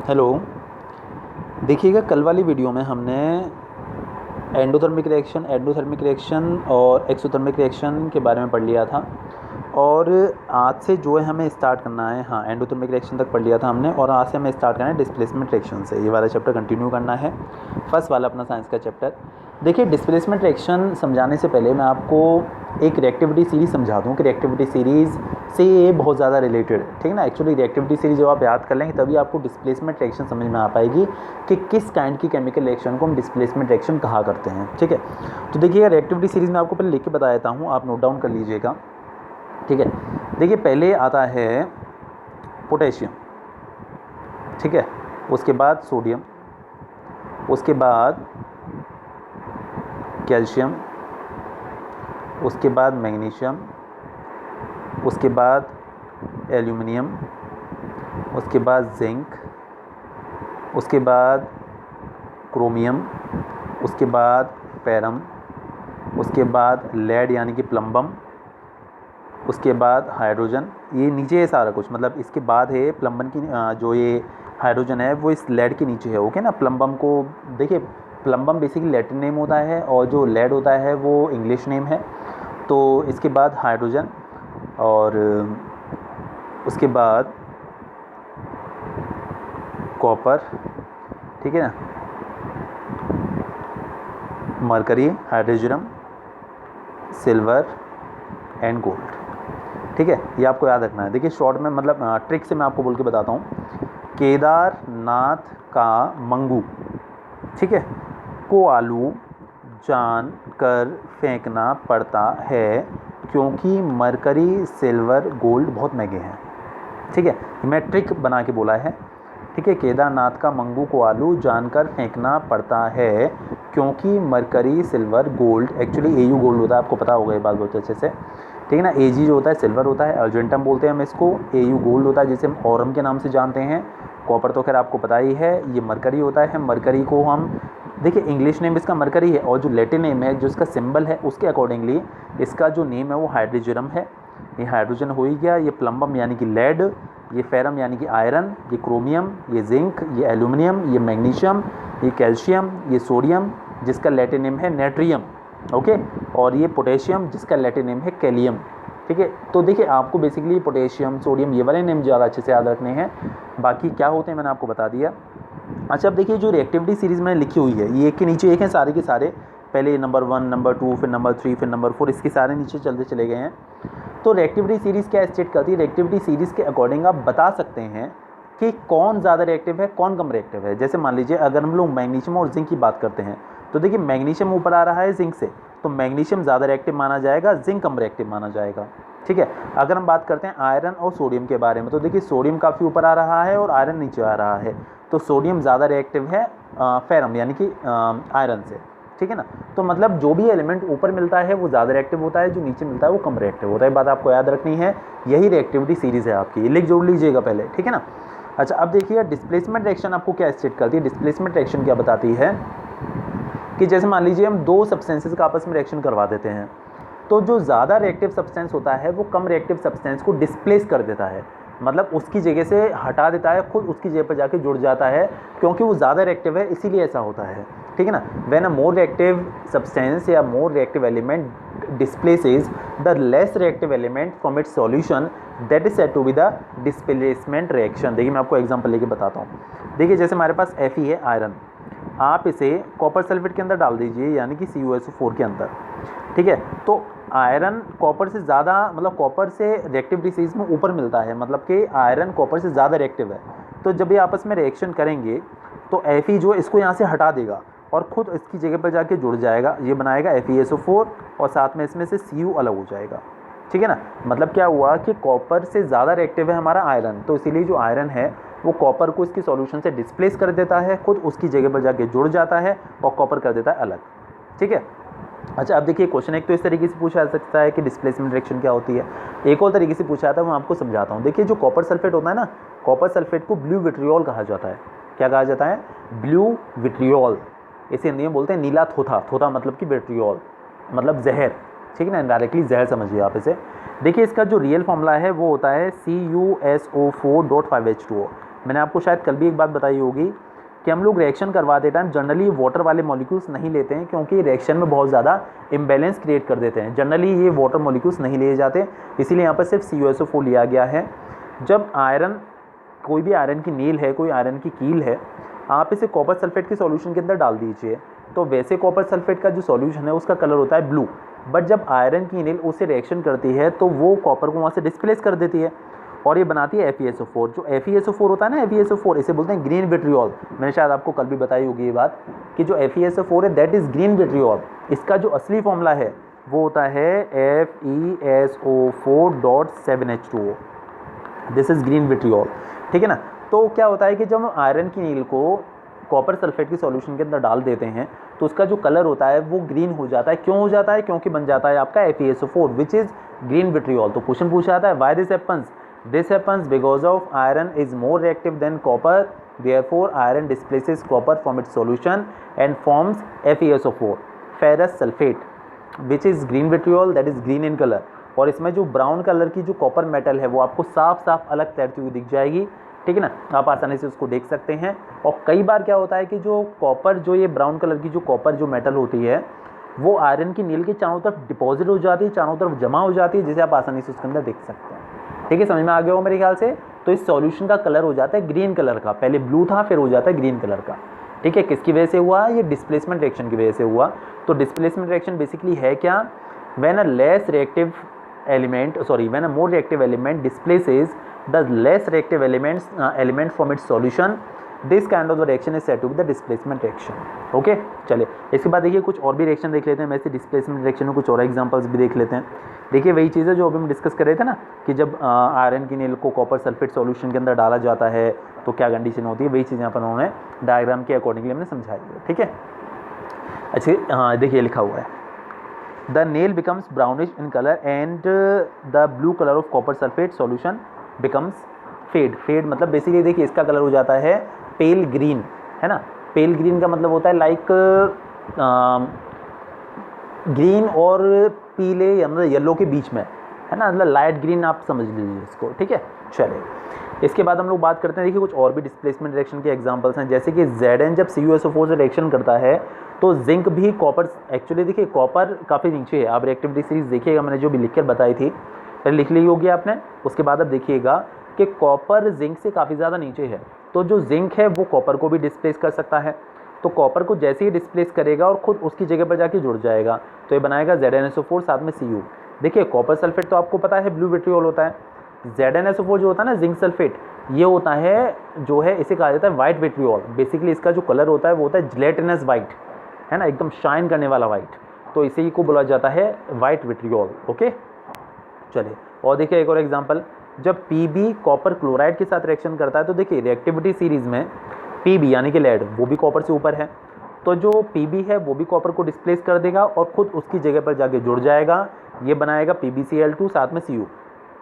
Hello. देखिएगा, कल वाली वीडियो में हमने एंडोथर्मिक रिएक्शन, एंडोथर्मिक रिएक्शन और एक्सोथर्मिक रिएक्शन के बारे में पढ़ लिया था। और आज से जो है हमें स्टार्ट करना है, हाँ, एंडोथर्मिक रिएक्शन तक पढ़ लिया था हमने, और आज से हमें स्टार्ट करना है डिस्प्लेसमेंट रिएक्शन से। ये वाला चैप्टर कंटिन्यू करना है, फर्स्ट वाला अपना साइंस का चैप्टर। देखिए, डिस्प्लेसमेंट रिएक्शन समझाने से पहले मैं आपको एक रिएक्टिविटी सीरीज़ समझा दूँ कि रिएक्टिविटी सीरीज़ से ये बहुत ज़्यादा रिलेटेड, ठीक है ना। एक्चुअली रिएक्टिविटी सीरीज जब आप याद कर लेंगे तभी आपको डिस्प्लेसमेंट रिएक्शन समझ में आ पाएगी कि किस काइंड की केमिकल रिएक्शन को हम डिस्प्लेसमेंट रिएक्शन कहा करते हैं, ठीक है। तो देखिए, रिएक्टिविटी सीरीज़ में आपको पहले लिख के बता देता हूँ, आप नोट डाउन कर लीजिएगा, ठीक है। देखिए, पहले आता है पोटेशियम, ठीक है, उसके बाद सोडियम, उसके बाद कैल्शियम, उसके बाद मैग्नीशियम, उसके बाद एल्यूमिनियम, उसके बाद जिंक, उसके बाद क्रोमियम, उसके बाद फेरम, उसके बाद लेड यानी कि प्लम्बम, उसके बाद हाइड्रोजन। ये नीचे है सारा कुछ, मतलब इसके बाद है प्लम्बम की जो ये हाइड्रोजन है वो इस लेड के नीचे है, ओके ना। प्लम्बम को देखिए, प्लम्बम बेसिकली लैटिन नेम होता है और जो लेड होता है वो इंग्लिश नेम है। तो इसके बाद हाइड्रोजन और उसके बाद कॉपर, ठीक है ना, mercury, hydrogen, silver and gold, ठीक है। ये आपको याद रखना है। देखिए, शॉर्ट में मतलब ट्रिक से मैं आपको बोल के बताता हूँ। केदारनाथ का मंगू, ठीक है, को आलू जान कर फेंकना पड़ता है क्योंकि मरकरी, सिल्वर, गोल्ड बहुत महंगे हैं, ठीक है। मैं ट्रिक बना के बोला है, ठीक है। केदारनाथ का मंगू को आलू जानकर फेंकना पड़ता है क्योंकि mercury, silver, gold, actually AU gold होता है, आपको पता होगा ये बात बहुत अच्छे से, ठीक है ना। एजी जो होता है सिल्वर होता है, अर्जेंटम बोलते हैं हम इसको, एयू गोल्ड होता है जिसे हम ऑरम के नाम से जानते हैं, कॉपर तो खैर आपको पता ही है, ये मरकरी होता है। मरकरी को हम देखिए, इंग्लिश नेम इसका मरकरी है और जो लैटिन नेम है, जो इसका सिंबल है, उसके अकॉर्डिंगली इसका जो नेम है वो हाइड्रोजन है। ये हाइड्रोजन हो ही गया। ये प्लम्बम यानी कि लेड, ये फेरम यानी कि आयरन, ये क्रोमियम, ये जिंक, ये एल्यूमिनियम, ये मैग्नीशियम, ये कैल्शियम, ये सोडियम जिसका लैटिन नेम है नेट्रियम, ओके, और ये पोटेशियम जिसका लैटिन नेम है कैलियम, ठीक है। तो देखिए, आपको बेसिकली पोटेशियम, सोडियम ये वाले नेम ज़्यादा अच्छे से याद रखने हैं, बाकी क्या होते हैं मैंने आपको बता दिया। अच्छा, अब देखिए, जो रिएक्टिविटी सीरीज़ में लिखी हुई है ये एक के नीचे एक है सारे के सारे, पहले नंबर 1, नंबर 2, फिर नंबर 3, फिर नंबर 4, इसके सारे नीचे चलते चले गए हैं। तो रिएक्टिविटी सीरीज़ क्या स्टेट करती है? रिएक्टिविटी सीरीज़ के अकॉर्डिंग आप बता सकते हैं कि कौन ज़्यादा रिएक्टिव है, कौन कम रिएक्टिव है। जैसे मान लीजिए, अगर हम लोग मैग्नीशियम और जिंक की बात करते हैं तो देखिए, मैग्नीशियम ऊपर आ रहा है जिंक से, तो मैग्नीशियम ज़्यादा रिएक्टिव माना जाएगा, जिंक कम रिएक्टिव माना जाएगा, ठीक है। अगर हम बात करते हैं आयरन और सोडियम के बारे में तो देखिए, सोडियम काफ़ी ऊपर आ रहा है और आयरन नीचे आ रहा है, तो सोडियम ज़्यादा रिएक्टिव है फेरम यानी कि आयरन से, ठीक है ना। तो मतलब जो भी एलिमेंट ऊपर मिलता है वो ज़्यादा रिएक्टिव होता है, जो नीचे मिलता है वो कम रिएक्टिव होता है। बात आपको याद रखनी है, यही रिएक्टिविटी सीरीज़ है आपकी, लिख जोड़ लीजिएगा पहले, ठीक है ना। अच्छा, अब देखिए, डिस्प्लेसमेंट रिएक्शन आपको क्या स्टेट करती है? डिस्प्लेसमेंट रिएक्शन क्या बताती है कि जैसे मान लीजिए हम दो सब्सटेंसेस का आपस में रिएक्शन करवा देते हैं, तो जो ज़्यादा रिएक्टिव सब्सटेंस होता है वो कम रिएक्टिव सब्सटेंस को डिस्प्लेस कर देता है, मतलब उसकी जगह से हटा देता है, खुद उसकी जगह पर जाके जुड़ जाता है, क्योंकि वो ज़्यादा रिएक्टिव है इसीलिए ऐसा होता है, ठीक है ना। When a more reactive substance या more reactive element displaces the less reactive element from its solution, that is said to be the displacement reaction. देखिए, मैं आपको एग्जांपल लेके बताता हूँ। देखिए, जैसे हमारे पास Fe है, आयरन, आप इसे कॉपर सल्फेट के अंदर डाल दीजिए यानी कि CuSO4 के अंदर, ठीक है। तो आयरन कॉपर से ज़्यादा, मतलब कॉपर से रिएक्टिविटी सीरीज में ऊपर मिलता है, मतलब कि आयरन कॉपर से ज़्यादा रिएक्टिव है। तो जब ये आपस में रिएक्शन करेंगे तो Fe जो इसको यहाँ से हटा देगा और खुद इसकी जगह पर जाके जुड़ जाएगा, ये बनाएगा FeSO4 और साथ में इसमें से Cu अलग हो जाएगा, ठीक है ना। मतलब क्या हुआ कि कॉपर से ज़्यादा रिएक्टिव है हमारा आयरन, तो इसीलिए जो आयरन है वो कॉपर को इसकी सॉल्यूशन से डिस्प्लेस कर देता है, खुद उसकी जगह पर जाके जुड़ जाता है और कॉपर कर देता है अलग, ठीक है। अच्छा, अब देखिए, क्वेश्चन एक तो इस तरीके से पूछा जा सकता है कि डिस्प्लेसमेंट रिएक्शन क्या होती है। एक और तरीके से पूछा जाता है, मैं आपको समझाता हूँ। देखिए, जो कॉपर सल्फेट होता है ना, कॉपर सल्फेट को ब्लू विट्रियोल कहा जाता है। क्या कहा जाता है? Blue vitriol. इसे हिंदी में बोलते हैं नीला थोथा, थोथा मतलब कि विट्रियोल मतलब जहर, ठीक है ना, डायरेक्टली जहर समझिए आप इसे। देखिए, इसका जो रियल फॉर्मूला है वो होता है CuSO4.5H2O। मैंने आपको शायद कल भी एक बात बताई होगी कि हम लोग रिएक्शन करवाते टाइम जनरली वाटर वाले मॉलिक्यूल्स नहीं लेते हैं, क्योंकि रिएक्शन में बहुत ज़्यादा इम्बैलेंस क्रिएट कर देते हैं। जनरली ये वाटर मॉलिक्यूल्स नहीं लिए जाते, इसीलिए यहाँ पर सिर्फ CuSO4 लिया गया है। जब आयरन, कोई भी आयरन की नील है, कोई आयरन की कील है, आप इसे कॉपर सल्फेट के सॉल्यूशन के अंदर डाल दीजिए, तो वैसे कॉपर सल्फेट का जो सॉल्यूशन है उसका कलर होता है ब्लू, बट जब आयरन की नील उससे रिएक्शन करती है तो वो कॉपर को वहाँ से डिस्प्लेस कर देती है और ये बनाती है FeSO4। जो FeSO4 होता है ना, FeSO4 इसे बोलते हैं ग्रीन विट्रियोल। मैंने शायद आपको कल भी बताई होगी ये बात कि जो FeSO4 है दैट इज़ ग्रीन विट्रियोल। इसका जो असली फॉर्मूला है वो होता है FeSO4.7H2O, this is green vitriol, ठीक है ना। तो क्या होता है कि जब हम आयरन की नील को कॉपर सल्फेट के सॉल्यूशन के अंदर डाल देते हैं तो उसका जो कलर होता है वो ग्रीन हो जाता है। क्यों हो जाता है? क्योंकि बन जाता है आपका FeSO4 which is green vitriol. तो क्वेश्चन पूछा जाता है why this happens? This happens because of iron is more reactive than copper, therefore iron displaces copper from its solution and forms FeSO4, ferrous sulfate, which is green vitriol, that is green in color। और इसमें जो brown colour की जो copper metal है वो आपको साफ साफ अलग तैरती हुई दिख जाएगी, ठीक है ना, आप आसानी से उसको देख सकते हैं। और कई बार क्या होता है कि जो कॉपर, जो ये ब्राउन कलर की जो कॉपर जो मेटल होती है वो आयरन की नील के चारों तरफ डिपॉजिट हो जाती है, चारों तरफ जमा हो जाती है, जिसे आप आसानी से उसके अंदर देख सकते हैं। ठीक है, समझ में आ गया हो मेरे ख्याल से। तो इस सॉल्यूशन का कलर हो जाता है ग्रीन कलर का, पहले ब्लू था फिर हो जाता है ग्रीन कलर का, ठीक है। किसकी वजह से हुआ? ये डिस्प्लेसमेंट रिएक्शन की वजह से हुआ। तो डिस्प्लेसमेंट रिएक्शन बेसिकली है क्या? When a less reactive element, sorry, when a more reactive element displaces the less reactive element from its solution, this kind of the reaction is said to be the displacement reaction. Okay, चलिए इसके बाद देखिए कुछ और भी reaction देख लेते हैं। वैसे डिस्प्लेसमेंट रिएक्शन में कुछ और एग्जांपल्स भी देख लेते हैं। देखिए वही चीज़ है जो अभी हम डिस्कस कर रहे थे ना कि जब आयरन की नील को कॉपर सल्फेट सॉल्यूशन के अंदर डाला जाता है तो क्या कंडीशन होती है, वही चीज़ यहाँ पर उन्होंने डायग्राम के अकॉर्डिंगली हमने समझाई है, ठीक है। अच्छा, हाँ देखिए लिखा हुआ है the nail becomes brownish in colour and the blue colour of copper sulphate solution becomes fade. Fade मतलब बेसिकली देखिए इसका कलर हो जाता है पेल ग्रीन, है ना। पेल ग्रीन का मतलब होता है लाइक ग्रीन और पीले या मतलब येलो के बीच में, है ना, मतलब लाइट ग्रीन आप समझ लीजिए इसको, ठीक है। चलिए इसके बाद हम लोग बात करते हैं, देखिए कुछ और भी डिस्प्लेसमेंट रिएक्शन के एग्जांपल्स हैं। जैसे कि Zn जब CuSO4 से रिएक्शन करता है तो जिंक भी कॉपर, एक्चुअली देखिए कॉपर काफ़ी नीचे है। आप रिएक्टिविटी सीरीज देखिएगा, मैंने जो भी लिख कर बताई थी पहले लिख ली होगी आपने, उसके बाद अब देखिएगा कि कॉपर जिंक से काफ़ी ज़्यादा नीचे है। तो जो जिंक है वो कॉपर को भी डिस्प्लेस कर सकता है, तो कॉपर को जैसे ही डिस्प्लेस करेगा और खुद उसकी जगह पर जाके जुड़ जाएगा तो ये बनाएगा ZnSO4 साथ में Cu। देखिए कॉपर सल्फेट तो आपको पता है ब्लू विट्रियोल होता है, ZnSO4 जो होता है ना जिंक सल्फेट, ये होता है जो है इसे कहा जाता है वाइट विट्रियोल। बेसिकली इसका जो कलर होता है वो होता है जिलेटिनस वाइट, है ना, एकदम शाइन करने वाला वाइट, तो इसी को बोला जाता है वाइट विट्रियोल। ओके, चलिए और देखिए एक और एग्जाम्पल, जब Pb कॉपर क्लोराइड के साथ रिएक्शन करता है तो देखिए रिएक्टिविटी सीरीज में Pb यानी कि लेड वो भी कॉपर से ऊपर है, तो जो Pb है वो भी कॉपर को डिस्प्लेस कर देगा और खुद उसकी जगह पर जाके जुड़ जाएगा, ये बनाएगा PbCl2 साथ में Cu,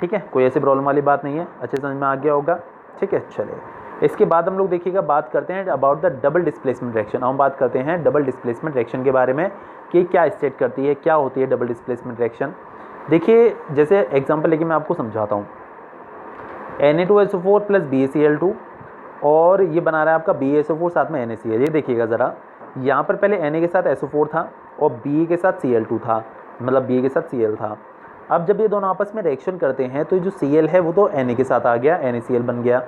ठीक है। कोई ऐसी प्रॉब्लम वाली बात नहीं है, अच्छे समझ में आ गया होगा, ठीक है। चलिए इसके बाद हम लोग देखिएगा बात करते हैं about the double displacement reaction. हम बात करते हैं डबल डिस्प्लेसमेंट रिएक्शन के बारे में कि क्या स्टेट करती है, क्या होती है डबल डिस्प्लेसमेंट रिएक्शन। देखिए जैसे एग्जाम्पल लेके मैं आपको समझाता हूँ, Na2SO4 प्लस BaCl2 और ये बना रहा है आपका BaSO4 साथ में NaCl। ये देखिएगा ज़रा, यहाँ पर पहले Na के साथ SO4 था और Ba के साथ Cl2 था, मतलब Ba के साथ Cl था। अब जब ये दोनों आपस में रिएक्शन करते हैं तो जो Cl है वो तो Na के साथ आ गया, NaCl बन गया,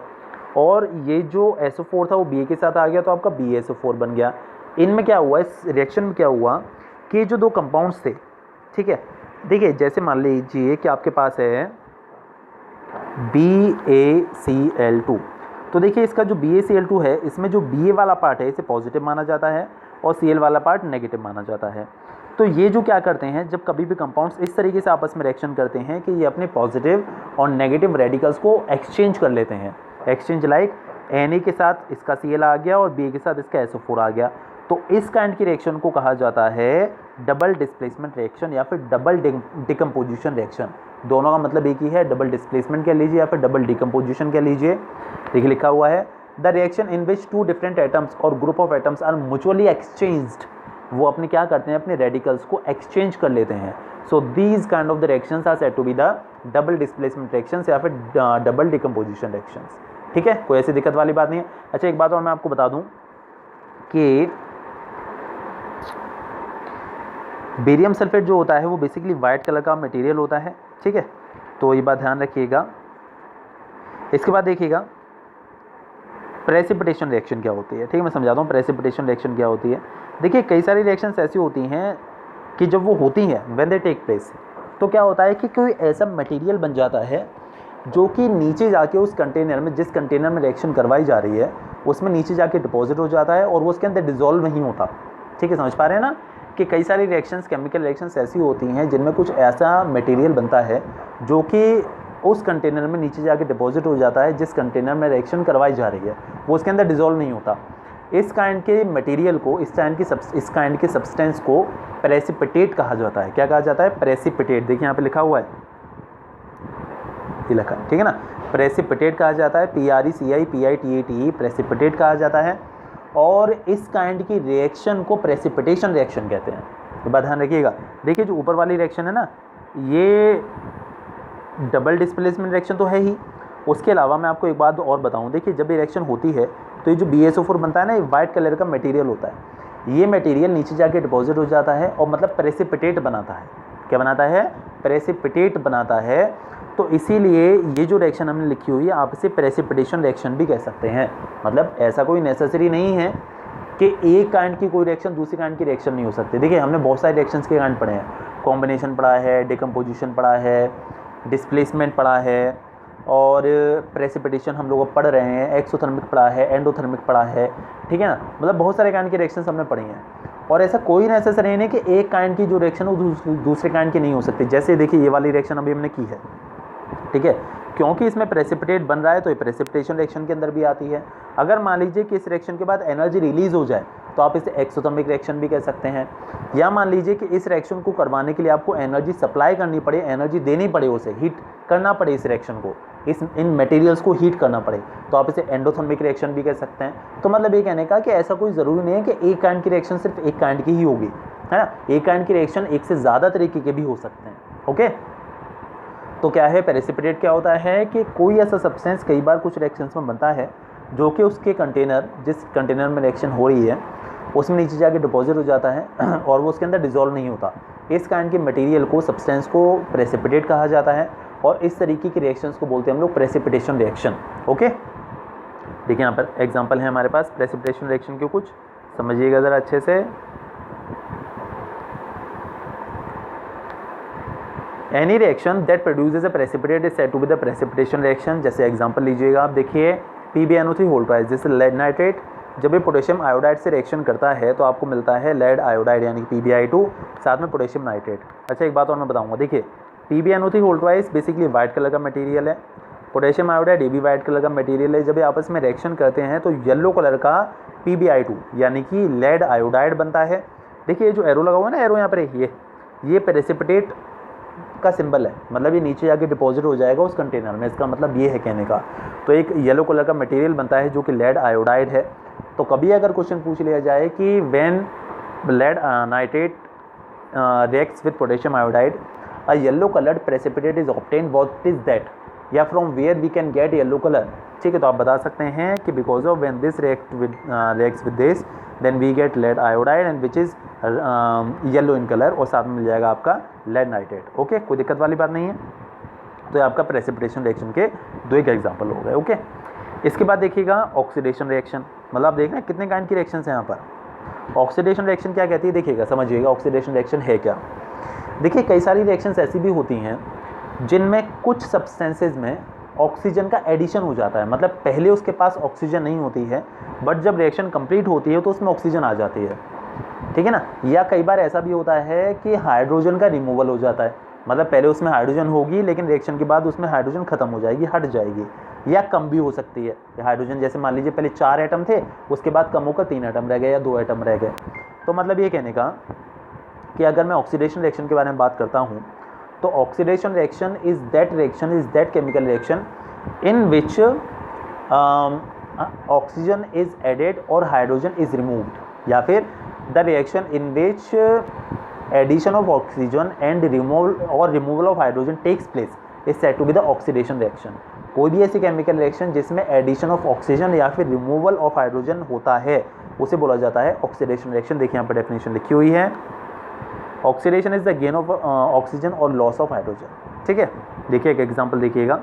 और ये जो SO4 था वो Ba के साथ आ गया तो आपका BaSO4 बन गया। इनमें क्या हुआ, इस रिएक्शन में क्या हुआ कि जो दो कंपाउंड्स थे, ठीक है, देखिए जैसे मान लीजिए कि आपके पास है BaCl2, तो देखिए इसका जो BaCl2 है इसमें जो Ba वाला पार्ट है इसे पॉजिटिव माना जाता है और Cl वाला पार्ट नेगेटिव माना जाता है। तो ये जो क्या करते हैं, जब कभी भी कंपाउंड्स इस तरीके से आपस में रिएक्शन करते हैं कि ये अपने पॉजिटिव और नेगेटिव रेडिकल्स को एक्सचेंज कर लेते हैं, एक्सचेंज लाइक Na के साथ इसका Cl आ गया और Ba के साथ इसका SO4 आ गया, तो इस काइंड की रिएक्शन को कहा जाता है डबल डिस्प्लेसमेंट रिएक्शन या फिर डबल डिकम्पोजिशन रिएक्शन। दोनों का मतलब एक ही है, डबल डिस्प्लेसमेंट कह लीजिए या फिर डबल डिकम्पोजिशन कह लीजिए। देखिए लिखा हुआ है the reaction in which two different atoms और group of atoms are mutually exchanged, वो अपने क्या करते हैं, अपने रेडिकल्स को एक्सचेंज कर लेते हैं। So these kind of the reactions are said to be the double displacement reactions या फिर डबल डिकम्पोजिशन रिएक्शंस, ठीक है, कोई ऐसी दिक्कत वाली बात नहीं है। अच्छा एक बात और मैं आपको बता दूं कि बेरियम सल्फेट जो होता है वो बेसिकली वाइट कलर का मटेरियल होता है, ठीक है, तो ये बात ध्यान रखिएगा। इसके बाद देखिएगा प्रेसिपिटेशन रिएक्शन क्या होती है, ठीक है, मैं समझाता हूँ प्रेसिपिटेशन रिएक्शन क्या होती है। देखिए कई सारी रिएक्शंस ऐसी होती हैं कि जब वो होती हैं व्हेन दे टेक प्लेस, तो क्या होता है कि कोई ऐसा मटेरियल बन जाता है जो कि नीचे जाके उस कंटेनर में, जिस कंटेनर में रिएक्शन करवाई जा रही है उसमें नीचे जाके डिपॉजिट हो जाता है और वो उसके अंदर डिज़ोल्व नहीं होता, ठीक है, समझ पा रहे हैं ना कि कई सारी रिएक्शंस, केमिकल रिएक्शंस ऐसी होती हैं जिनमें कुछ ऐसा मटेरियल बनता है जो कि उस कंटेनर में नीचे जाके डिपॉजिट हो जाता है, जिस कंटेनर में रिएक्शन करवाई जा रही है वो उसके अंदर डिज़ोल्व नहीं होता। इस काइंड के मटेरियल को, इस काइंड के सब्सटेंस को प्रेसिपिटेट कहा जाता है। क्या कहा जाता है? प्रेसिपिटेट। देखिए यहाँ पे लिखा हुआ है, ये लिखा है, ठीक है ना, प्रेसिपिटेट कहा जाता है, PRECIPITATE, प्रेसिपिटेट कहा जाता है। और इस काइंड की रिएक्शन को प्रेसिपिटेशन रिएक्शन कहते हैं, तो बात ध्यान रखिएगा। देखिए जो ऊपर वाली रिएक्शन है ना, ये डबल डिस्प्लेसमेंट रिएक्शन तो है ही, उसके अलावा मैं आपको एक बात और बताऊं। देखिए जब ये रिएक्शन होती है तो ये जो BSO4 बनता है ना, ये वाइट कलर का मटेरियल होता है। ये मटेरियल नीचे जाके डिपॉजिट हो जाता है और मतलब प्रेसिपिटेट बनाता है। क्या बनाता है? प्रेसिपिटेट बनाता है। तो इसीलिए ये जो रिएक्शन हमने लिखी हुई है आप इसे प्रेसिपिटेशन रिएक्शन भी कह सकते हैं। मतलब ऐसा कोई नेसेसरी नहीं है कि एक काइंड की कोई रिएक्शन दूसरी काइंड की रिएक्शन नहीं हो सकती। देखिए हमने बहुत सारे रिएक्शंस के काइंड पढ़े हैं, कॉम्बिनेशन पढ़ा है, डिकम्पोजिशन पढ़ा है, डिस्प्लेसमेंट पढ़ा है, और प्रेसिपिटेशन हम लोग पढ़ रहे हैं, एक्सोथर्मिक पढ़ा है, एंडोथर्मिक पढ़ा है, ठीक है ना। मतलब बहुत सारे काइंड की रिएक्शंस हमने पढ़ी हैं और ऐसा कोई नेसेसरी नहीं कि एक काइंड की जो रिएक्शन वो दूसरे काइंड की नहीं हो सकती। जैसे देखिए ये वाली रिएक्शन अभी हमने की है, ठीक है, क्योंकि इसमें प्रेसिपिटेट बन रहा है तो ये प्रेसिपिटेशन रिएक्शन के अंदर भी आती है। अगर मान लीजिए कि इस रिएक्शन के बाद एनर्जी रिलीज हो जाए तो आप इसे एक्सोथर्मिक रिएक्शन भी कह सकते हैं। या मान लीजिए कि इस रिएक्शन को करवाने के लिए आपको एनर्जी सप्लाई करनी पड़े, एनर्जी देनी पड़े, उसे हीट करना पड़े, इस रिएक्शन को, इन मटेरियल्स को हीट करना पड़े, तो आप इसे एंडोथर्मिक रिएक्शन भी कह सकते हैं। तो मतलब ये कहने का कि ऐसा कोई ज़रूरी नहीं है कि एक काइंड की रिएक्शन सिर्फ एक काइंड की ही होगी, है ना। एक काइंड की रिएक्शन एक से ज़्यादा तरीके के भी हो सकते हैं। ओके, तो क्या है प्रेसिपिटेट? क्या होता है कि कोई ऐसा सब्सटेंस कई बार कुछ रिएक्शंस में बनता है जो कि उसके कंटेनर, जिस कंटेनर में रिएक्शन हो रही है उसमें नीचे जाके डिपॉजिट हो जाता है और वो उसके अंदर डिज़ोल्व नहीं होता। इस काइंड के मटेरियल को, सब्सटेंस को प्रेसिपिटेट कहा जाता है और इस तरीके की रिएक्शंस को बोलते हैं हम लोग प्रेसिपिटेशन रिएक्शन। ओके, देखिए यहाँ पर एग्जांपल है हमारे पास प्रेसिपिटेशन रिएक्शन के, कुछ समझिएगा ज़रा अच्छे से। Any reaction that produces a precipitate is said to be the precipitation reaction. जैसे एग्जांपल लीजिएगा आप, देखिए PbNO3 होल ट्वाइस, जैसे लेड नाइट्रेट जब ये पोटेशियम आयोडाइड से रिएक्शन करता है तो आपको मिलता है लेड आयोडाइड यानी कि PbI2, साथ में पोटेशियम नाइट्रेट। अच्छा एक बात और मैं बताऊंगा, देखिए PbNO3 whole twice basically white colour का मटेरियल है, पोटेशियम आयोडाइड ये भी वाइट कलर का मटेरियल है। जब ये आपस में रिएक्शन करते हैं तो येलो कलर का PbI2 यानी कि लेड आयोडाइड बनता है। देखिए जो एरो लगा हुआ है ना, एरो यहाँ पर, ये प्रेसिपिटेट का सिंबल है, मतलब ये नीचे जाके डिपॉजिट हो जाएगा उस कंटेनर में, इसका मतलब ये है कहने का। तो एक येलो कलर का मटेरियल बनता है जो कि लेड आयोडाइड है। तो कभी अगर क्वेश्चन पूछ लिया जाए कि when lead nitrate reacts with potassium iodide a yellow coloured precipitate is obtained, what is that, या from where we can get yellow colour, ठीक है, तो आप बता सकते हैं कि because of when this reacts with this then we get lead iodide and which is yellow in colour, और साथ में मिल जाएगा आपका लेड नाइट्रेट। ओके, कोई दिक्कत वाली बात नहीं है। तो ये आपका प्रेसिपिटेशन रिएक्शन के दो एक एग्जाम्पल हो गए। ओके, इसके बाद देखिएगा ऑक्सीडेशन रिएक्शन। मतलब आप देख रहे हैं कितने काइंड की रिएक्शन है यहाँ पर। ऑक्सीडेशन रिएक्शन क्या कहती है, देखिएगा, समझिएगा ऑक्सीडेशन रिएक्शन है क्या। देखिए कई सारी रिएक्शंस ऐसी भी होती हैं जिनमें कुछ सब्सटेंसेज में ऑक्सीजन का एडिशन हो जाता है, मतलब पहले उसके पास ऑक्सीजन नहीं होती है बट जब रिएक्शन कंप्लीट होती है तो उसमें ऑक्सीजन आ जाती है, ठीक है ना। या कई बार ऐसा भी होता है कि हाइड्रोजन का रिमूवल हो जाता है, मतलब पहले उसमें हाइड्रोजन होगी लेकिन रिएक्शन के बाद उसमें हाइड्रोजन खत्म हो जाएगी, हट जाएगी। या कम भी हो सकती है हाइड्रोजन, जैसे मान लीजिए पहले 4 एटम थे, उसके बाद कम होकर 3 एटम रह गए या 2 एटम रह गए। तो मतलब ये कहने का कि अगर मैं ऑक्सीडेशन रिएक्शन के बारे में बात करता हूँ तो oxidation reaction is that chemical reaction in which oxygen is added और हाइड्रोजन इज रिमूव्ड, या फिर the reaction in which addition of oxygen and removal of hydrogen takes place is said to be the oxidation reaction. कोई भी ऐसी chemical reaction जिसमें addition of oxygen या फिर removal of hydrogen होता है उसे बोला जाता है ऑक्सीडेशन रिएक्शन। देखिए यहाँ पर डेफिनेशन लिखी हुई है, oxidation is the gain of oxygen और लॉस ऑफ हाइड्रोजन। ठीक है, देखिए एक एग्जांपल देखिएगा।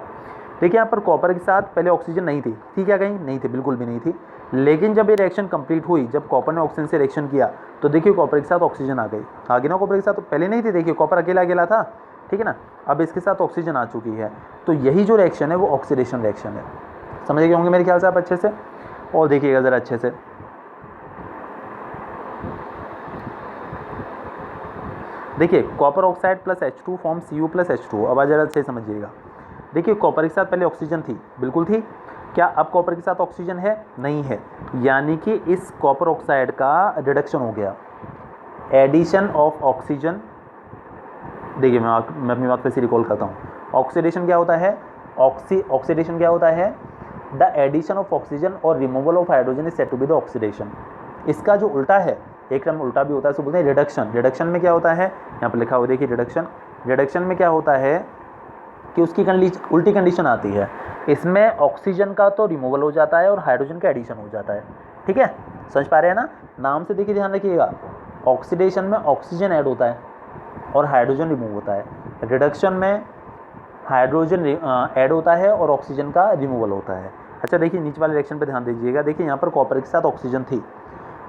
देखिए यहाँ पर कॉपर के साथ पहले ऑक्सीजन नहीं थी क्या कहीं? नहीं थी, बिल्कुल भी नहीं थी। लेकिन जब ये रिएक्शन कंप्लीट हुई, जब कॉपर ने ऑक्सीजन से रिएक्शन किया तो देखिए कॉपर के साथ ऑक्सीजन आ गई ना। कॉपर के साथ तो पहले नहीं थी, देखिए कॉपर अकेला अकेला था, ठीक है ना। अब इसके साथ ऑक्सीजन आ चुकी है, तो यही जो रिएक्शन है वो ऑक्सीडेशन रिएक्शन है। समझ गए होंगे मेरे ख्याल से आप अच्छे से। और देखिएगा ज़रा अच्छे से, देखिए copper oxide plus H2 form Cu plus H2। अब ज़रा अच्छे समझिएगा। देखिए कॉपर के साथ पहले ऑक्सीजन थी, बिल्कुल थी। क्या अब कॉपर के साथ ऑक्सीजन है? नहीं है, यानी कि इस कॉपर ऑक्साइड का रिडक्शन हो गया, एडिशन ऑफ ऑक्सीजन। देखिए मैं अपनी बात फिर से रिकॉल करता हूँ। ऑक्सीडेशन क्या होता है? ऑक्सीडेशन क्या होता है? द एडिशन ऑफ ऑक्सीजन और removal of hydrogen is said to be the oxidation. इसका जो उल्टा है, एक टर्म उल्टा भी होता है, उसको बोलते हैं रिडक्शन। रिडक्शन में क्या होता है? यहाँ पर लिखा हुआ देखिए रिडक्शन। रिडक्शन में क्या होता है कि उसकी उल्टी कंडीशन आती है। इसमें ऑक्सीजन का तो रिमूवल हो जाता है और हाइड्रोजन का एडिशन हो जाता है। ठीक है, समझ पा रहे हैं ना? नाम से देखिए, ध्यान रखिएगा, ऑक्सीडेशन में ऑक्सीजन ऐड होता है और हाइड्रोजन रिमूव होता है। रिडक्शन में हाइड्रोजन ऐड होता है और ऑक्सीजन का रिमूवल होता है। अच्छा देखिए नीचे वाले रिएक्शन पे ध्यान दीजिएगा। देखिए यहाँ पर कॉपर के साथ ऑक्सीजन थी,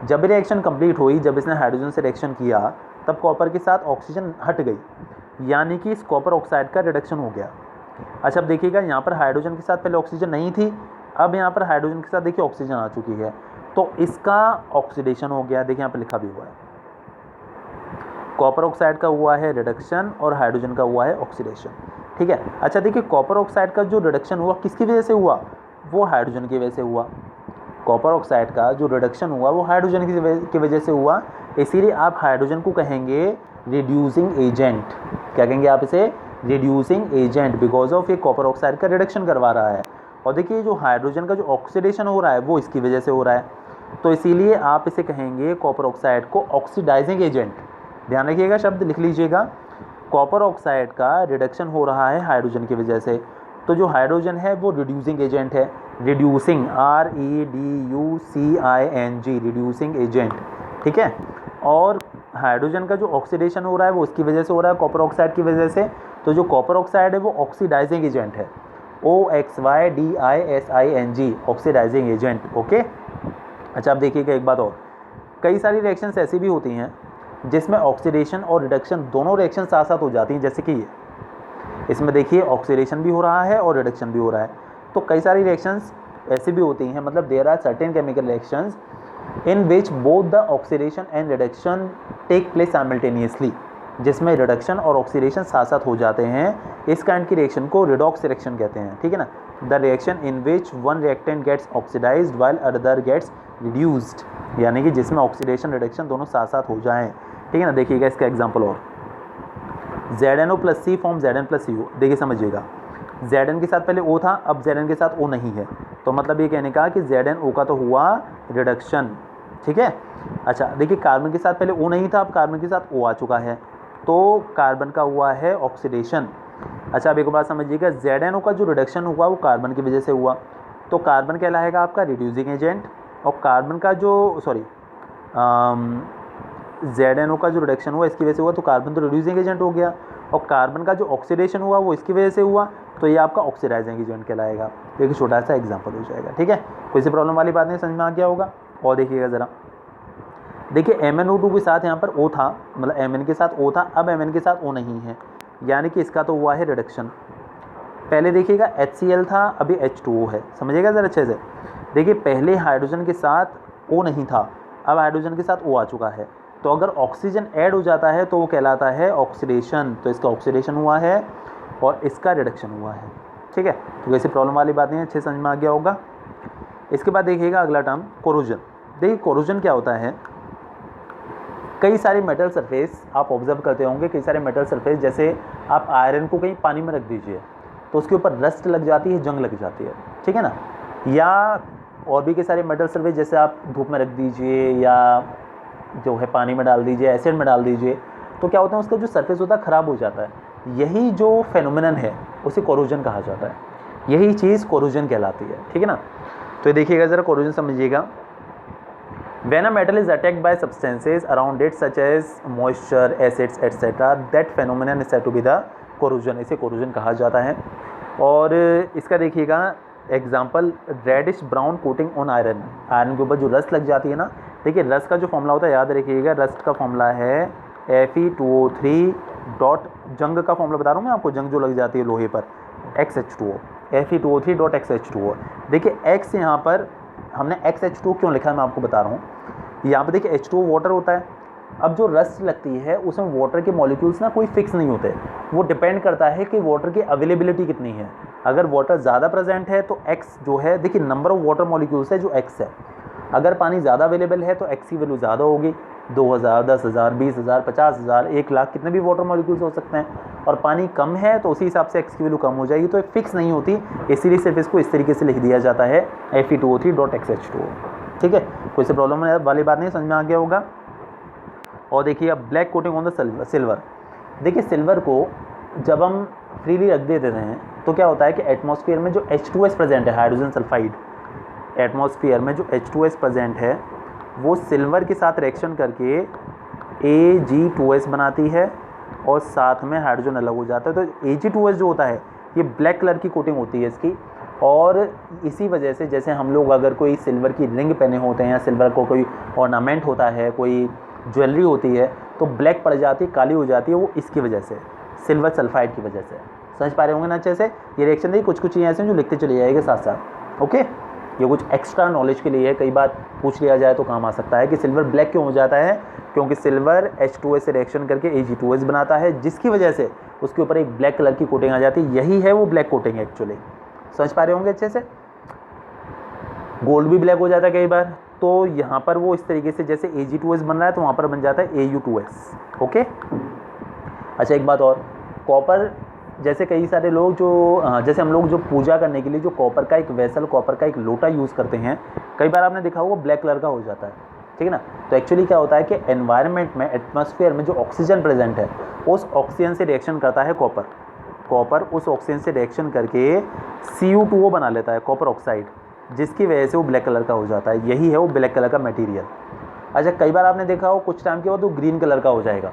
जब रिएक्शन कंप्लीट हुई, जब इसने हाइड्रोजन से रिएक्शन किया, तब कॉपर के साथ ऑक्सीजन हट गई, यानी कि इस कॉपर ऑक्साइड का रिडक्शन हो गया। अच्छा अब देखिएगा, यहाँ पर हाइड्रोजन के साथ पहले ऑक्सीजन नहीं थी, अब यहाँ पर हाइड्रोजन के साथ देखिए ऑक्सीजन आ चुकी है, तो इसका ऑक्सीडेशन हो गया। देखिए यहाँ पर लिखा भी हुआ है, कॉपर ऑक्साइड का हुआ है रिडक्शन और हाइड्रोजन का हुआ है ऑक्सीडेशन। ठीक है। अच्छा देखिए कॉपर ऑक्साइड का जो रिडक्शन हुआ किसकी वजह से हुआ? वो हाइड्रोजन की वजह से हुआ। कॉपर ऑक्साइड का जो रिडक्शन हुआ वो हाइड्रोजन की वजह से हुआ, इसीलिए आप हाइड्रोजन को कहेंगे रिड्यूसिंग एजेंट। क्या कहेंगे आप इसे? रिड्यूसिंग एजेंट, बिकॉज ऑफ ये कॉपर ऑक्साइड का रिडक्शन करवा रहा है। और देखिए जो हाइड्रोजन का जो ऑक्सीडेशन हो रहा है वो इसकी वजह से हो रहा है, तो इसीलिए आप इसे कहेंगे कॉपर ऑक्साइड को ऑक्सीडाइजिंग एजेंट। ध्यान रखिएगा, शब्द लिख लीजिएगा, कॉपर ऑक्साइड का रिडक्शन हो रहा है हाइड्रोजन की वजह से, तो जो हाइड्रोजन है वो रिड्यूसिंग एजेंट है। Reducing, REDUCING, reducing agent. ठीक है। और हाइड्रोजन का जो ऑक्सीडेशन हो रहा है वो इसकी वजह से हो रहा है, कॉपर ऑक्साइड की वजह से, तो जो कॉपर ऑक्साइड है वो ऑक्सीडाइजिंग एजेंट है, OXYDISING, ऑक्सीडाइजिंग एजेंट। ओके। अच्छा अब देखिएगा एक बात और, कई सारी रिएक्शंस ऐसी भी होती हैं जिसमें ऑक्सीडेशन और रिडक्शन दोनों रिएक्शन साथ साथ हो जाती हैं, जैसे कि ये इसमें देखिए ऑक्सीडेशन भी हो रहा है और रिडक्शन भी हो रहा है। तो कई सारी रिएक्शंस ऐसी भी होती हैं, मतलब there are certain chemical reactions in which both the oxidation and reduction take place simultaneously, जिसमें रिडक्शन और ऑक्सीडेशन साथ साथ हो जाते हैं। इस काइंड की रिएक्शन को रिडॉक्स रिएक्शन कहते हैं। ठीक है ना। The reaction in which one reactant gets oxidised while other gets reduced, यानी कि जिसमें ऑक्सीडेशन रिडक्शन दोनों साथ साथ हो जाएं। ठीक है ना। देखिएगा इसका एग्जाम्पल और, ZNO + C form Zn + CO। देखिए समझिएगा, Zn के साथ पहले O था, अब Zn के साथ O नहीं है, तो मतलब ये कहने का कि ZnO का तो हुआ रिडक्शन। ठीक है। अच्छा देखिए कार्बन के साथ पहले O नहीं था, अब कार्बन के साथ O आ चुका है, तो कार्बन का हुआ है ऑक्सीडेशन। अच्छा अब एक बात समझिएगा, ZnO का जो रिडक्शन हुआ वो कार्बन की वजह से हुआ, तो कार्बन कहलाएगा आपका रिड्यूसिंग एजेंट, और कार्बन का जो ZnO का जो रिडक्शन हुआ इसकी वजह से हुआ, तो कार्बन तो रिड्यूसिंग एजेंट हो गया, और कार्बन का जो ऑक्सीडेशन हुआ वो इसकी वजह से हुआ, तो ये आपका ऑक्सीडाइजिंग एजेंट कहलाएगा। तो एक छोटा सा एग्जांपल हो जाएगा। ठीक है, कोई सी प्रॉब्लम वाली बात नहीं, समझ में आ गया होगा। और देखिएगा ज़रा, देखिए MnO2 के साथ यहाँ पर O था, मतलब Mn के साथ O था, अब Mn के साथ O नहीं है, यानी कि इसका तो हुआ है रिडक्शन। पहले देखिएगा HCl था, अभी H2O है। समझिएगा ज़रा अच्छे से। देखिए पहले हाइड्रोजन के साथ O नहीं था, अब हाइड्रोजन के साथ O आ चुका है, तो अगर ऑक्सीजन ऐड हो जाता है तो वो कहलाता है ऑक्सीडेशन। तो इसका ऑक्सीडेशन हुआ है और इसका रिडक्शन हुआ है। ठीक है, तो वैसे प्रॉब्लम वाली बात नहीं है, अच्छे समझ में आ गया होगा। इसके बाद देखिएगा अगला टर्म कोरोजन। देखिए कोरोजन क्या होता है, कई सारे मेटल सरफेस आप ऑब्जर्व करते होंगे, कई सारे मेटल सरफेस, जैसे आप आयरन को कहीं पानी में रख दीजिए तो उसके ऊपर रस्ट लग जाती है, जंग लग जाती है। ठीक है ना। या और भी कई सारे मेटल सरफेस जैसे आप धूप में रख दीजिए या जो है पानी में डाल दीजिए, एसिड में डाल दीजिए, तो क्या होता है उसका जो सरफेस होता है ख़राब हो जाता है। यही जो फेनोमेनन है उसे कोरोजन कहा जाता है। यही चीज़ कोरोजन कहलाती है, ठीक है ना। तो ये देखिएगा ज़रा, कोरोजन समझिएगा। When a metal is attacked by substances around it such as moisture, acids, etc., that phenomenon is said to be the corrosion। इसे corrosion कहा जाता है। और इसका देखिएगा example, reddish brown coating on iron. Iron के ऊपर जो रस्ट लग जाती है ना, देखिए रस्ट का जो फॉर्मूला होता है याद रखिएगा, रस्ट का फॉर्मूला है Fe2O3 डॉट, जंग का फॉर्मूला बता रहा हूँ मैं आपको, जंग जो लग जाती है लोहे पर, XH2O, Fe2O3 डॉट XH2O। देखिए X यहाँ पर हमने XH2 क्यों लिखा है मैं आपको बता रहा हूँ। यहाँ पे देखिए H2O वाटर होता है। अब जो रस्ट लगती है उसमें वाटर के मॉलिक्यूल्स ना कोई फिक्स नहीं होते, वो डिपेंड करता है कि वाटर की अवेलेबिलिटी कितनी है। अगर वाटर ज़्यादा प्रेजेंट है तो X जो है, देखिए नंबर ऑफ वाटर मॉलिक्यूल्स है जो X है। अगर पानी ज़्यादा अवेलेबल है तो X की वैल्यू ज़्यादा होगी, 2000, 10,000, 20,000, 50,000, 1,00,000, कितने भी वाटर मॉलिक्यूल्स हो सकते हैं। और पानी कम है तो उसी हिसाब से X की वैल्यू कम हो जाएगी, तो फिक्स नहीं होती, इसीलिए सिर्फ इसको इस तरीके से लिख दिया जाता है Fe2O3.XH2O। ठीक है, कोई से प्रॉब्लम वाली बात नहीं, समझ में आ गया होगा। और देखिए अब black coating on the silver. देखिए सिल्वर को जब हम फ्रीली रख देते हैं तो क्या होता है कि एटमॉस्फेयर में जो H2S प्रेजेंट है, हाइड्रोजन सल्फाइड, एटमॉस्फेयर में जो H2S प्रेजेंट है वो सिल्वर के साथ रिएक्शन करके Ag2S बनाती है और साथ में हाइड्रोजन अलग हो जाता है। तो Ag2S जो होता है ये ब्लैक कलर की कोटिंग होती है इसकी, और इसी वजह से जैसे हम लोग अगर कोई सिल्वर की रिंग पहने होते हैं या सिल्वर को कोई ऑर्नामेंट होता है, कोई ज्वेलरी होती है, तो ब्लैक पड़ जाती है, काली हो जाती है, वो इसकी वजह से, सिल्वर सल्फाइड की वजह से। समझ पा रहे होंगे ना अच्छे से। ये रिएक्शन देखिए कुछ चीज़ें ऐसे हैं जो लिखते चले जाएंगे साथ साथ। ओके, ये कुछ एक्स्ट्रा नॉलेज के लिए है, कई बार पूछ लिया जाए तो काम आ सकता है कि सिल्वर ब्लैक क्यों हो जाता है, क्योंकि सिल्वर H2S से रिएक्शन करके Ag2S बनाता है, जिसकी वजह से उसके ऊपर एक ब्लैक कलर की कोटिंग आ जाती है, यही है वो ब्लैक कोटिंग एक्चुअली। समझ पा रहे होंगे अच्छे से। गोल्ड भी ब्लैक हो जाता है कई बार, तो यहाँ पर वो इस तरीके से जैसे Ag2S बन रहा है तो वहाँ पर बन जाता है Au2S। ओके, अच्छा एक बात और, कॉपर, जैसे कई सारे लोग जो जैसे हम लोग जो पूजा करने के लिए जो कॉपर का एक वेसल, कॉपर का एक लोटा यूज़ करते हैं, कई बार आपने देखा होगा ब्लैक कलर का हो जाता है, ठीक है ना। तो एक्चुअली क्या होता है कि एनवायरनमेंट में, एटमॉस्फेयर में जो ऑक्सीजन प्रेजेंट है उस ऑक्सीजन से रिएक्शन करता है कॉपर, कॉपर उस ऑक्सीजन से रिएक्शन करके Cu2O बना लेता है, कॉपर ऑक्साइड, जिसकी वजह से वो ब्लैक कलर का हो जाता है, यही है वो ब्लैक कलर का मटेरियल। अच्छा कई बार आपने देखा हो कुछ टाइम के बाद वो ग्रीन कलर का हो जाएगा,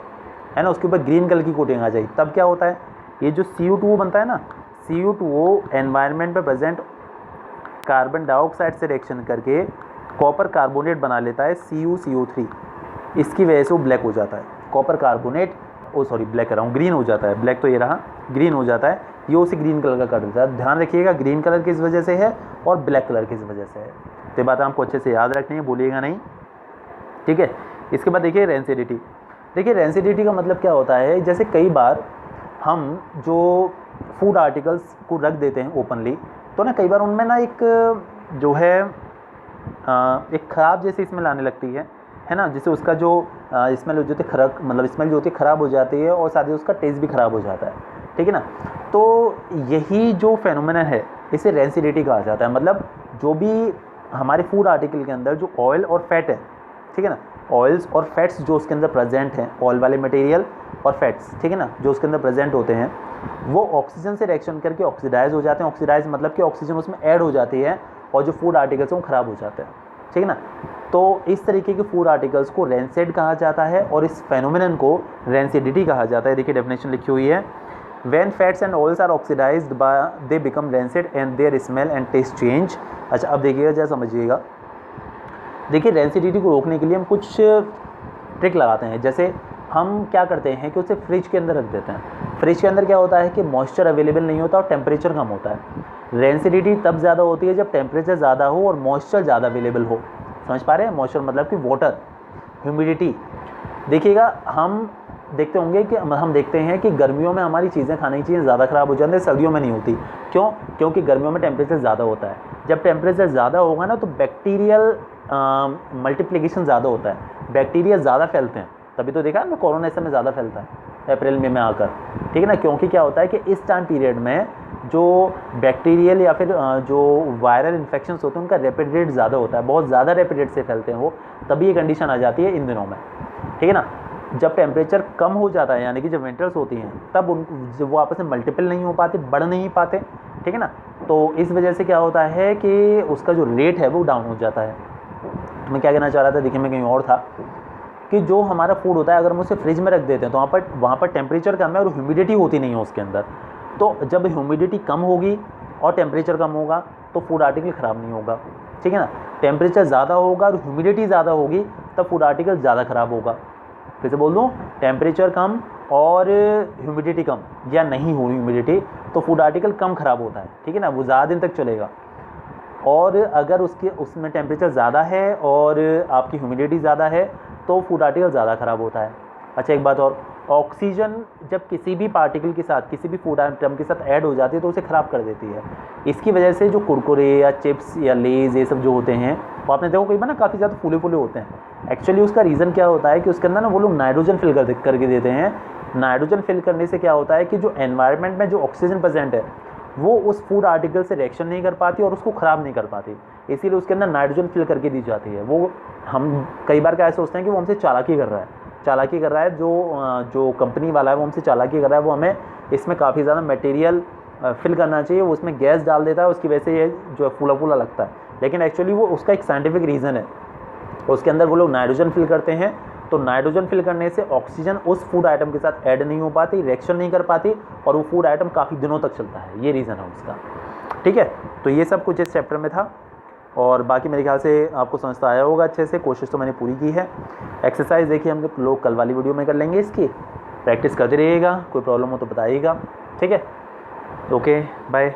है ना, उसके ऊपर ग्रीन कलर की कोटिंग आ जाएगी, तब क्या होता है, ये जो Cu2O बनता है ना, Cu2O एनवायरनमेंट में प्रेजेंट कार्बन डाइऑक्साइड से रिएक्शन करके कॉपर कार्बोनेट बना लेता है CuCO3, इसकी वजह से वो ब्लैक हो जाता है, कॉपर कार्बोनेट, ब्लैक कर रहा हूँ, ग्रीन हो जाता है, ब्लैक तो ये रहा, ग्रीन हो जाता है, ये उसे ग्रीन कलर का कर देता है। ध्यान रखिएगा ग्रीन कलर किस वजह से है और ब्लैक कलर किस वजह से है, तो ये बात आपको अच्छे से याद रखनी है, बोलिएगा नहीं, ठीक है। इसके बाद देखिए रेंसिडिटी। देखिए रेंसिडिटी का मतलब क्या होता है, जैसे कई बार हम जो फूड आर्टिकल्स को रख देते हैं ओपनली, तो ना कई बार उनमें ना एक जो है एक ख़राब जैसी स्मेल आने लगती है ना, जिससे उसका जो स्मेल जो होती है खराब, मतलब स्मेल जो होती है ख़राब हो जाती है और साथ ही उसका टेस्ट भी ख़राब हो जाता है, ठीक है ना। तो यही जो फेनोमेनन है इसे रेंसिडिटी कहा जाता है। मतलब जो भी हमारे फूड आर्टिकल के अंदर जो ऑयल और फैट है, ठीक है ना, ऑयल्स और फैट्स जो उसके अंदर प्रेजेंट हैं, ऑयल वाले मटेरियल और फैट्स, ठीक है ना, जो उसके अंदर प्रेजेंट होते हैं, वो ऑक्सीजन से रिएक्शन करके ऑक्सीडाइज हो जाते हैं। ऑक्सीडाइज मतलब कि ऑक्सीजन उसमें ऐड हो जाती है और जो फूड आर्टिकल्स हैं वो ख़राब हो जाते हैं, ठीक है ना। तो इस तरीके के फूड आर्टिकल्स को रेंसिड कहा जाता है और इस फेनोमेनन को रेंसिडिटी कहा जाता है। देखिए डेफिनेशन लिखी हुई है, When fats and oils are oxidized, they become rancid and their smell and taste change। अच्छा अब देखिएगा, जरा समझिएगा। देखिए रेंसिडिटी को रोकने के लिए हम कुछ ट्रिक लगाते हैं। जैसे हम क्या करते हैं कि उसे फ्रिज के अंदर रख देते हैं। फ्रिज के अंदर क्या होता है कि मॉइस्चर अवेलेबल नहीं होता और टेम्परेचर कम होता है। रेंसिडिटी तब ज़्यादा होती है जब टेम्परेचर ज़्यादा हो और मॉइस्चर ज़्यादा अवेलेबल हो। समझ पा रहे हैं, मॉइस्चर मतलब कि वाटर, ह्यूमिडिटी। देखिएगा हम देखते होंगे कि हम देखते हैं कि गर्मियों में हमारी चीज़ें, खाने की चीज़ें ज़्यादा ख़राब हो जाती हैं, सर्दियों में नहीं होती। क्यों? क्योंकि गर्मियों में टेम्परेचर ज़्यादा होता है। जब टेम्परेचर ज़्यादा होगा ना तो बैक्टीरियल मल्टीप्लिकेशन ज़्यादा होता है, बैक्टीरिया ज़्यादा फैलते हैं। तभी तो देखा है कोरोना इस समय ज़्यादा फैलता है अप्रैल मई में आकर, ठीक है ना। क्योंकि क्या होता है कि इस टाइम पीरियड में जो बैक्टीरियल या फिर जो वायरल इन्फेक्शंस होते हैं उनका रैपिड रेट ज़्यादा होता है, बहुत ज़्यादा रैपिड रेट से फैलते हैं वो, तभी ये कंडीशन आ जाती है इन दिनों में, ठीक है ना। जब टेम्परेचर कम हो जाता है, यानी कि जब विंटर्स होती हैं, तब वो आपस में मल्टीपल नहीं हो पाते, बढ़ नहीं पाते, ठीक है ना। तो इस वजह से क्या होता है कि उसका जो रेट है वो डाउन हो जाता है। तो मैं क्या कहना चाह रहा था, देखिए मैं कहीं और था कि जो हमारा फूड होता है अगर हम उसे फ्रिज में रख देते हैं तो वहाँ पर टेम्परेचर कम है और ह्यूमिडिटी होती नहीं है उसके अंदर। तो जब ह्यूमिडिटी कम होगी और टेम्परेचर कम होगा तो फूड आर्टिकल ख़राब नहीं होगा, ठीक है ना। टेम्परेचर ज़्यादा होगा और ह्यूमिडिटी ज़्यादा होगी तब फूड आर्टिकल ज़्यादा ख़राब होगा। फिर से बोल दूँ, टेम्परेचर कम और ह्यूमिडिटी कम या नहीं हो ह्यूमिडिटी तो फूड आर्टिकल कम ख़राब होता है, ठीक है ना, वो ज़्यादा दिन तक चलेगा। और अगर उसमें टेम्परेचर ज़्यादा है और आपकी ह्यूमिडिटी ज़्यादा है तो फूड आर्टिकल ज़्यादा ख़राब होता है। अच्छा एक बात और, ऑक्सीजन जब किसी भी पार्टिकल के साथ, किसी भी फूड आइटम के साथ ऐड हो जाती है तो उसे ख़राब कर देती है। इसकी वजह से जो कुरकुरे या चिप्स या लेज़ ये सब जो होते हैं वो आपने देखो कई बार ना काफ़ी ज़्यादा फूले फूले होते हैं। एक्चुअली उसका रीज़न क्या होता है कि उसके अंदर ना वो लोग नाइट्रोजन फिल करके देते हैं। नाइट्रोजन फिल करने से क्या होता है कि जो एनवायरनमेंट में जो ऑक्सीजन प्रेजेंट है वो उस फूड आर्टिकल से रिएक्शन नहीं कर पाती और उसको ख़राब नहीं कर पाती, इसीलिए उसके अंदर नाइट्रोजन फिल करके दी जाती है। वो हम कई बार क्या सोचते हैं कि वो हमसे चालाकी कर रहा है, जो कंपनी वाला है वो हमसे चालाकी कर रहा है, वो हमें इसमें काफ़ी ज़्यादा मटेरियल फिल करना चाहिए, वो उसमें गैस डाल देता है, उसकी वजह से ये जो फूला फूला लगता है। लेकिन एक्चुअली वो उसका एक साइंटिफिक रीज़न है, उसके अंदर वो लोग नाइट्रोजन फिल करते हैं। तो नाइट्रोजन फिल करने से ऑक्सीजन उस फूड आइटम के साथ ऐड नहीं हो पाती, रिएक्शन नहीं कर पाती और वो फूड आइटम काफ़ी दिनों तक चलता है, ये रीज़न है उसका, ठीक है। तो ये सब कुछ इस चैप्टर में था और बाकी मेरे ख्याल से आपको समझ आया होगा अच्छे से। कोशिश तो मैंने पूरी की है। एक्सरसाइज देखिए हम लोग कल वाली वीडियो में कर लेंगे, इसकी प्रैक्टिस करते रहिएगा, कोई प्रॉब्लम हो तो बताइएगा, ठीक है। Okay bye.